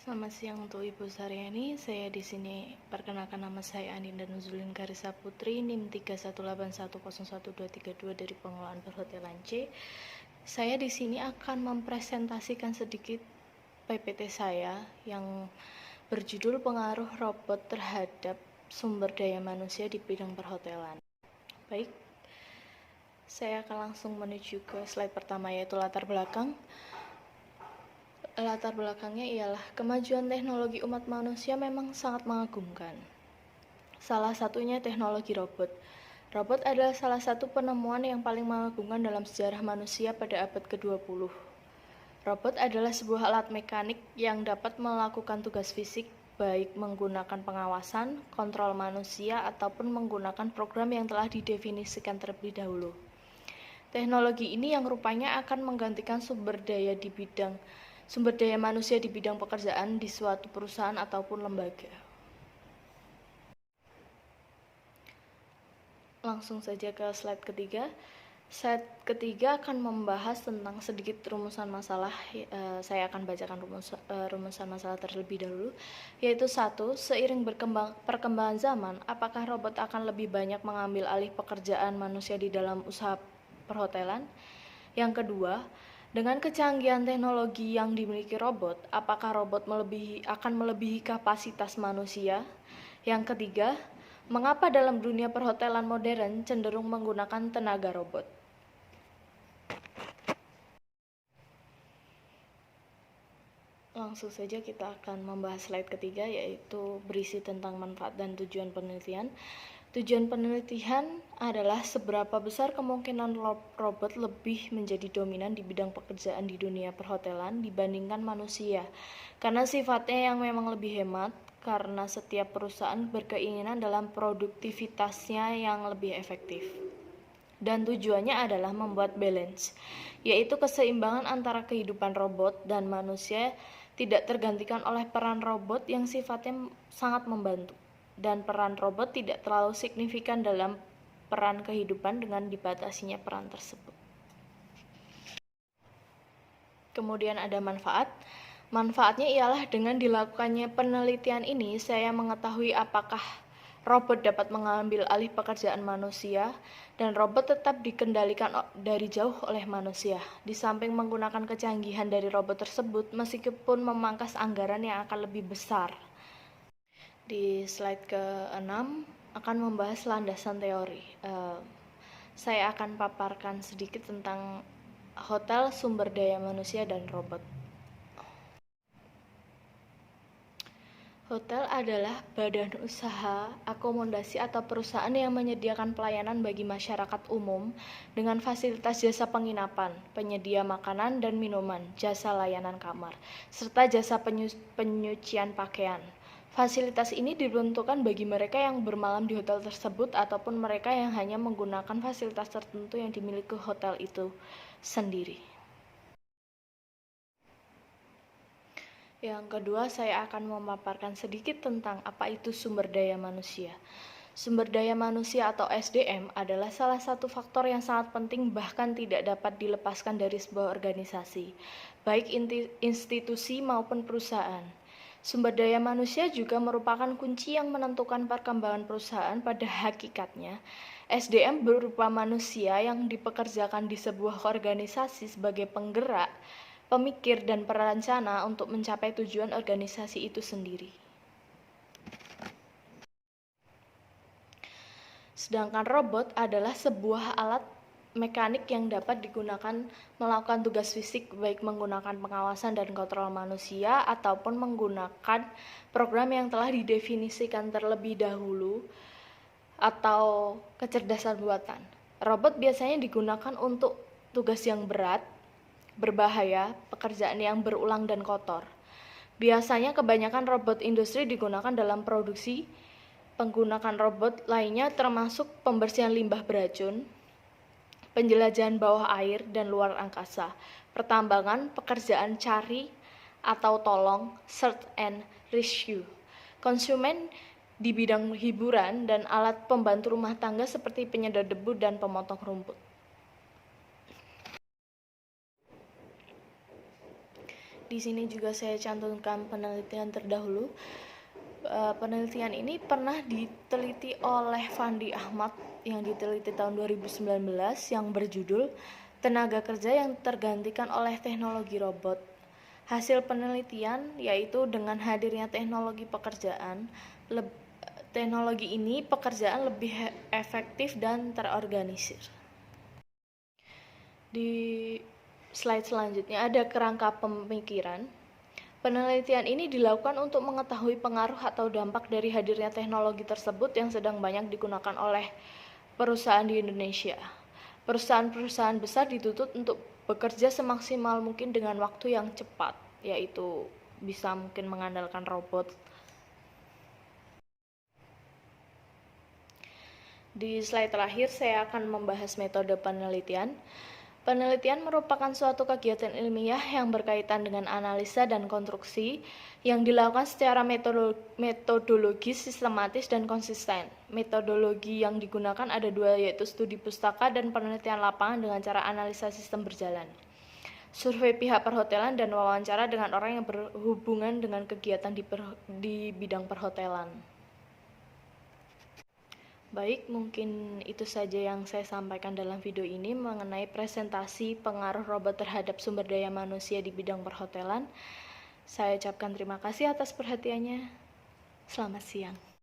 Selamat siang untuk Ibu Saryani. Saya di sini perkenalkan nama saya Aninda Nuzulin Karisa Putri, NIM 318101232 dari Pengelolaan Perhotelan C. Saya di sini akan mempresentasikan sedikit PPT saya yang berjudul Pengaruh Robot Terhadap Sumber Daya Manusia di Bidang Perhotelan. Baik, saya akan langsung menuju ke slide pertama, yaitu latar belakang. Latar belakangnya ialah kemajuan teknologi umat manusia memang sangat mengagumkan. Salah satunya teknologi robot. Robot adalah salah satu penemuan yang paling mengagumkan dalam sejarah manusia pada abad ke-20. Robot adalah sebuah alat mekanik yang dapat melakukan tugas fisik, baik menggunakan pengawasan, kontrol manusia, ataupun menggunakan program yang telah didefinisikan terlebih dahulu. Teknologi ini yang rupanya akan menggantikan sumber daya manusia di bidang pekerjaan di suatu perusahaan ataupun lembaga. Langsung saja ke slide ketiga. Slide ketiga akan membahas tentang sedikit rumusan masalah. Saya akan bacakan rumusan masalah terlebih dahulu, yaitu 1. Seiring perkembangan zaman, apakah robot akan lebih banyak mengambil alih pekerjaan manusia di dalam usaha perhotelan? Yang kedua, dengan kecanggihan teknologi yang dimiliki robot, apakah robot akan melebihi kapasitas manusia? Yang ketiga, mengapa dalam dunia perhotelan modern cenderung menggunakan tenaga robot? Langsung saja kita akan membahas slide ketiga, yaitu berisi tentang manfaat dan tujuan penelitian. Tujuan penelitian adalah seberapa besar kemungkinan robot lebih menjadi dominan di bidang pekerjaan di dunia perhotelan dibandingkan manusia. Karena sifatnya yang memang lebih hemat, karena setiap perusahaan berkeinginan dalam produktivitasnya yang lebih efektif. Dan tujuannya adalah membuat balance, yaitu keseimbangan antara kehidupan robot dan manusia tidak tergantikan oleh peran robot yang sifatnya sangat membantu, dan peran robot tidak terlalu signifikan dalam peran kehidupan dengan dibatasinya peran tersebut. Kemudian ada manfaat. Manfaatnya ialah dengan dilakukannya penelitian ini, saya mengetahui apakah robot dapat mengambil alih pekerjaan manusia, dan robot tetap dikendalikan dari jauh oleh manusia. Di samping menggunakan kecanggihan dari robot tersebut, meskipun memangkas anggaran yang akan lebih besar. Di slide ke-6 akan membahas landasan teori. Saya akan paparkan sedikit tentang hotel, sumber daya manusia, dan robot. Hotel adalah badan usaha, akomodasi, atau perusahaan yang menyediakan pelayanan bagi masyarakat umum dengan fasilitas jasa penginapan, penyedia makanan dan minuman, jasa layanan kamar, serta jasa penyucian pakaian. Fasilitas ini diperuntukkan bagi mereka yang bermalam di hotel tersebut ataupun mereka yang hanya menggunakan fasilitas tertentu yang dimiliki hotel itu sendiri. Yang kedua, saya akan memaparkan sedikit tentang apa itu sumber daya manusia. Sumber daya manusia atau SDM adalah salah satu faktor yang sangat penting, bahkan tidak dapat dilepaskan dari sebuah organisasi, baik institusi maupun perusahaan. Sumber daya manusia juga merupakan kunci yang menentukan perkembangan perusahaan. Pada hakikatnya, SDM berupa manusia yang dipekerjakan di sebuah organisasi sebagai penggerak, pemikir, dan perencana untuk mencapai tujuan organisasi itu sendiri. Sedangkan robot adalah sebuah alat mekanik yang dapat digunakan melakukan tugas fisik, baik menggunakan pengawasan dan kontrol manusia ataupun menggunakan program yang telah didefinisikan terlebih dahulu atau kecerdasan buatan. Robot biasanya digunakan untuk tugas yang berat, berbahaya, pekerjaan yang berulang dan kotor. Biasanya kebanyakan robot industri digunakan dalam produksi. Penggunaan robot lainnya termasuk pembersihan limbah beracun, penjelajahan bawah air dan luar angkasa, pertambangan, pekerjaan cari atau tolong, search and rescue, konsumen di bidang hiburan, dan alat pembantu rumah tangga seperti penyedot debu dan pemotong rumput. di sini juga saya cantumkan penelitian terdahulu. Penelitian ini pernah diteliti oleh Fandi Ahmad yang diteliti tahun 2019 yang berjudul Tenaga Kerja yang Tergantikan oleh Teknologi Robot. Hasil penelitian yaitu dengan hadirnya teknologi ini pekerjaan lebih efektif dan terorganisir. Di slide selanjutnya ada kerangka pemikiran. Penelitian ini dilakukan untuk mengetahui pengaruh atau dampak dari hadirnya teknologi tersebut yang sedang banyak digunakan oleh perusahaan di Indonesia. Perusahaan-perusahaan besar dituntut untuk bekerja semaksimal mungkin dengan waktu yang cepat, yaitu bisa mungkin mengandalkan robot. Di slide terakhir saya akan membahas metode penelitian. Penelitian merupakan suatu kegiatan ilmiah yang berkaitan dengan analisa dan konstruksi yang dilakukan secara metodologis, sistematis, dan konsisten. Metodologi yang digunakan ada dua, yaitu studi pustaka dan penelitian lapangan dengan cara analisa sistem berjalan, survei pihak perhotelan, dan wawancara dengan orang yang berhubungan dengan kegiatan di bidang perhotelan. Baik, mungkin itu saja yang saya sampaikan dalam video ini mengenai presentasi pengaruh robot terhadap sumber daya manusia di bidang perhotelan. Saya ucapkan terima kasih atas perhatiannya. Selamat siang.